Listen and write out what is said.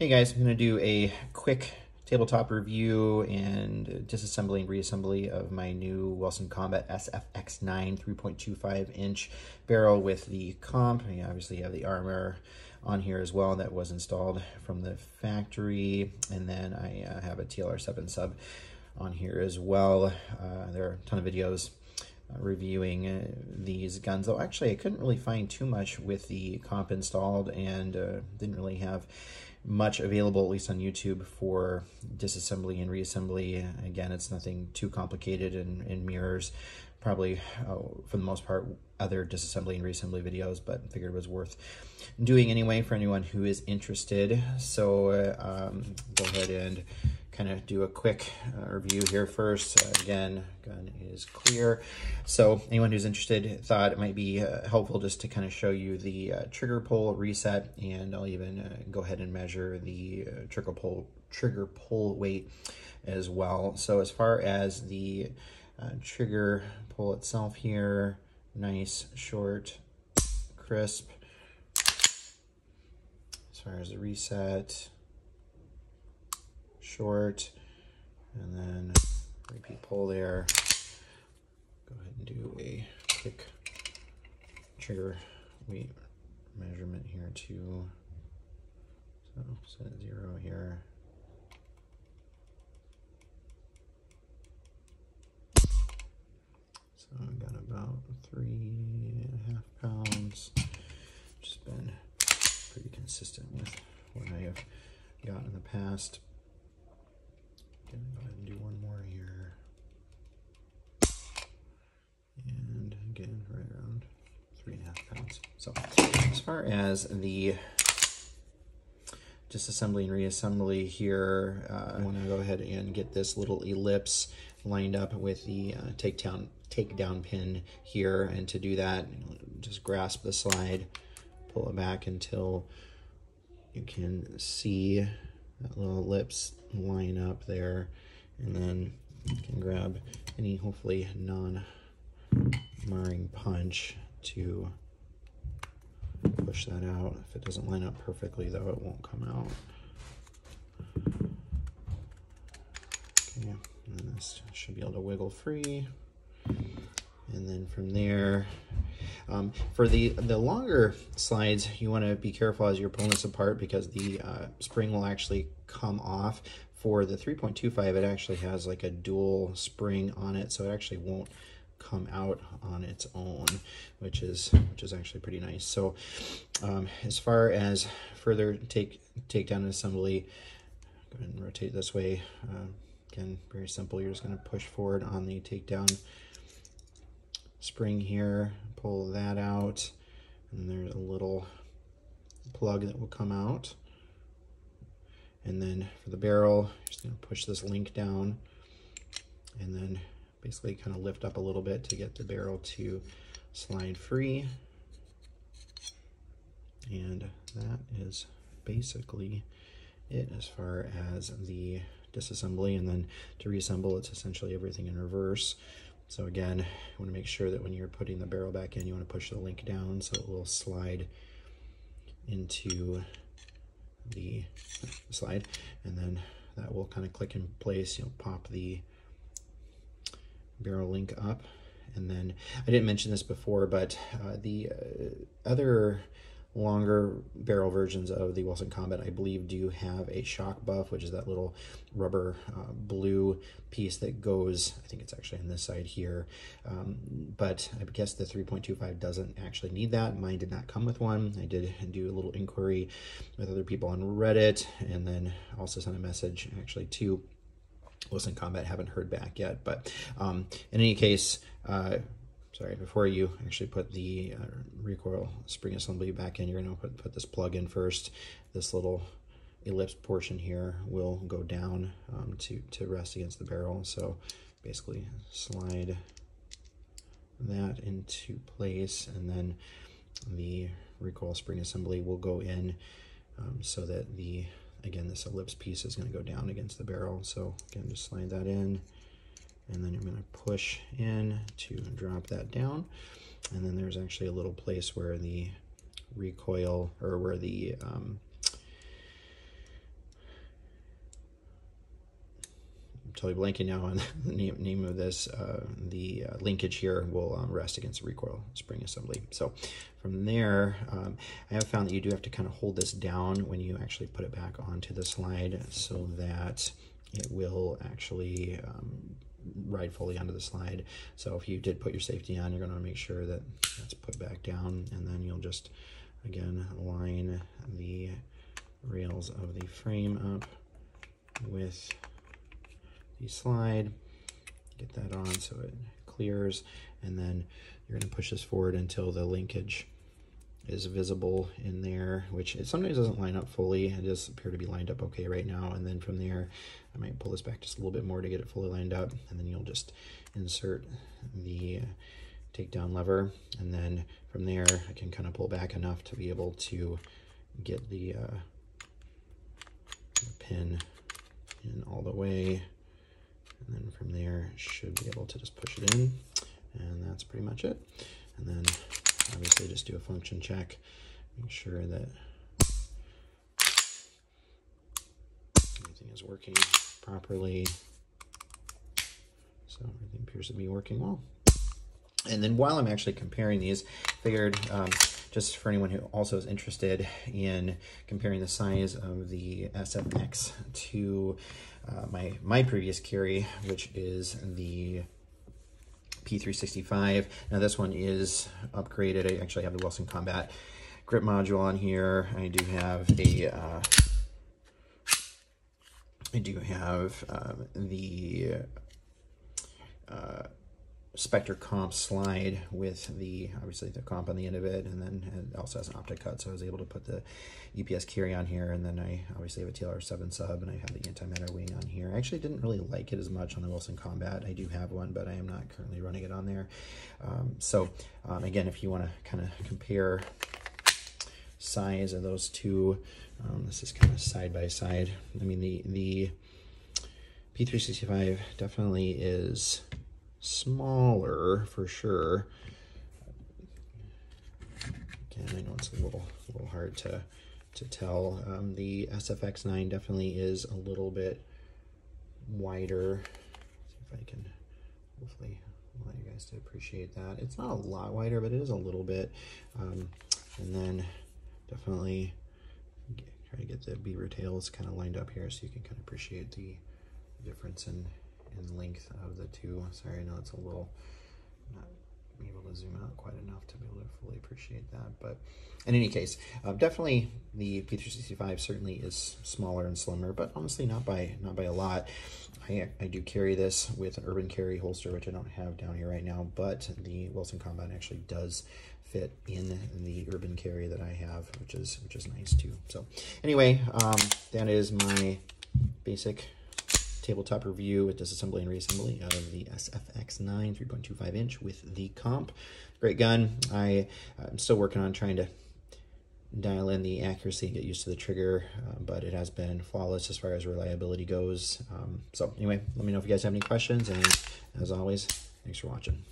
Hey guys, I'm going to do a quick tabletop review and disassembly and reassembly of my new Wilson Combat SFX9 3.25 inch barrel with the comp. I obviously have the armor on here as well that was installed from the factory, and then I have a TLR7 sub on here as well. There are a ton of videos reviewing these guns, though actually I couldn't really find too much with the comp installed, and didn't really have much available, at least on YouTube, for disassembly and reassembly. Again, it's nothing too complicated and mirrors probably for the most part other disassembly and reassembly videos, but figured it was worth doing anyway for anyone who is interested. So go ahead and kind of do a quick review here first. Again, gun is clear. So anyone who's interested thought it might be helpful just to kind of show you the trigger pull reset, and I'll even go ahead and measure the trigger pull weight as well. So as far as the trigger pull itself here, nice, short, crisp. As far as the reset, short, and then repeat pull there. Go ahead and do a quick trigger weight measurement here too. So set 0 here. So I've got about 3.5 pounds. Just been pretty consistent with what I have got in the past. Go ahead and do one more here. And again, right around 3.5 pounds. So as far as the disassembly and reassembly here, I want to go ahead and get this little ellipse lined up with the takedown pin here, and to do that, just grasp the slide, pull it back until you can see that little ellipse line up there, and then you can grab any hopefully non-marring punch to push that out. If it doesn't line up perfectly though, it won't come out. Okay, and then this should be able to wiggle free. And then from there, for the longer slides, you want to be careful as you're pulling this apart, because the spring will actually come off. For the 3.25, it actually has like a dual spring on it, so it actually won't come out on its own, which is actually pretty nice. So as far as further takedown assembly, go ahead and rotate this way. Again, very simple. You're just going to push forward on the takedown spring here, pull that out, and there's a little plug that will come out. And then for the barrel, you're just going to push this link down and then basically kind of lift up a little bit to get the barrel to slide free. And that is basically it as far as the disassembly. And then to reassemble, it's essentially everything in reverse. So again, you want to make sure that when you're putting the barrel back in, you want to push the link down so it will slide into the slide, and then that will kind of click in place. You'll pop the barrel link up. And then I didn't mention this before, but the other longer barrel versions of the Wilson Combat, I believe, do have a shock buff, which is that little rubber blue piece that goes, I think it's actually on this side here, but I guess the 3.25 doesn't actually need that. Mine did not come with one. I did do a little inquiry with other people on Reddit, and then also sent a message actually to Wilson Combat. Haven't heard back yet, but in any case, sorry, before you actually put the recoil spring assembly back in, you're going to put this plug in first. This little ellipse portion here will go down to rest against the barrel. So basically slide that into place, and then the recoil spring assembly will go in so that again, this ellipse piece is going to go down against the barrel. So again, just slide that in, and then you're going to push in to drop that down. And then there's actually a little place where the recoil, or where the totally blanking now on the name of this. The linkage here will rest against the recoil spring assembly. So from there, I have found that you do have to kind of hold this down when you actually put it back onto the slide so that it will actually ride fully onto the slide. So if you did put your safety on, you're going to make sure that that's put back down, and then you'll just, again, line the rails of the frame up with the slide, get that on so it clears, and then you're going to push this forward until the linkage is visible in there, which it sometimes doesn't line up fully. It does appear to be lined up okay right now, and then from there I might pull this back just a little bit more to get it fully lined up, and then you'll just insert the takedown lever, and then from there I can kind of pull back enough to be able to get the pin in all the way, and then from there should be able to just push it in, and that's pretty much it. And then obviously just do a function check, make sure that everything is working properly. So everything appears to be working well. And then while I'm actually comparing these, figured just for anyone who also is interested in comparing the size of the SFX to my previous carry, which is the P365. Now this one is upgraded. I actually have the Wilson Combat grip module on here. I do have the Spectre Comp slide with obviously the comp on the end of it, and then it also has an optic cut, so I was able to put the EPS carry on here, and then I obviously have a TLR7 sub, and I have the antimatter wing on here. I actually didn't really like it as much on the Wilson Combat. I do have one, but I am not currently running it on there. Again, if you want to kind of compare size of those two, this is kind of side by side. I mean, the P365 definitely is smaller for sure. Again, I know it's a little hard to tell. The SFX9 definitely is a little bit wider. See if I can hopefully allow you guys to appreciate that. It's not a lot wider, but it is a little bit. And then definitely try to get the beaver tails kind of lined up here so you can kind of appreciate the difference in length of the two. Sorry, I know it's a little not able to zoom out quite enough to be able to fully appreciate that, but in any case, definitely the P365 certainly is smaller and slimmer, but honestly not by a lot. I do carry this with an urban carry holster, which I don't have down here right now, but the Wilson Combat actually does fit in the urban carry that I have, which is nice too. So anyway, that is my basic tabletop review with disassembly and reassembly out of the SFX9 3.25 inch with the comp. Great gun. I'm still working on trying to dial in the accuracy and get used to the trigger, but it has been flawless as far as reliability goes. So anyway, let me know if you guys have any questions, and as always, thanks for watching.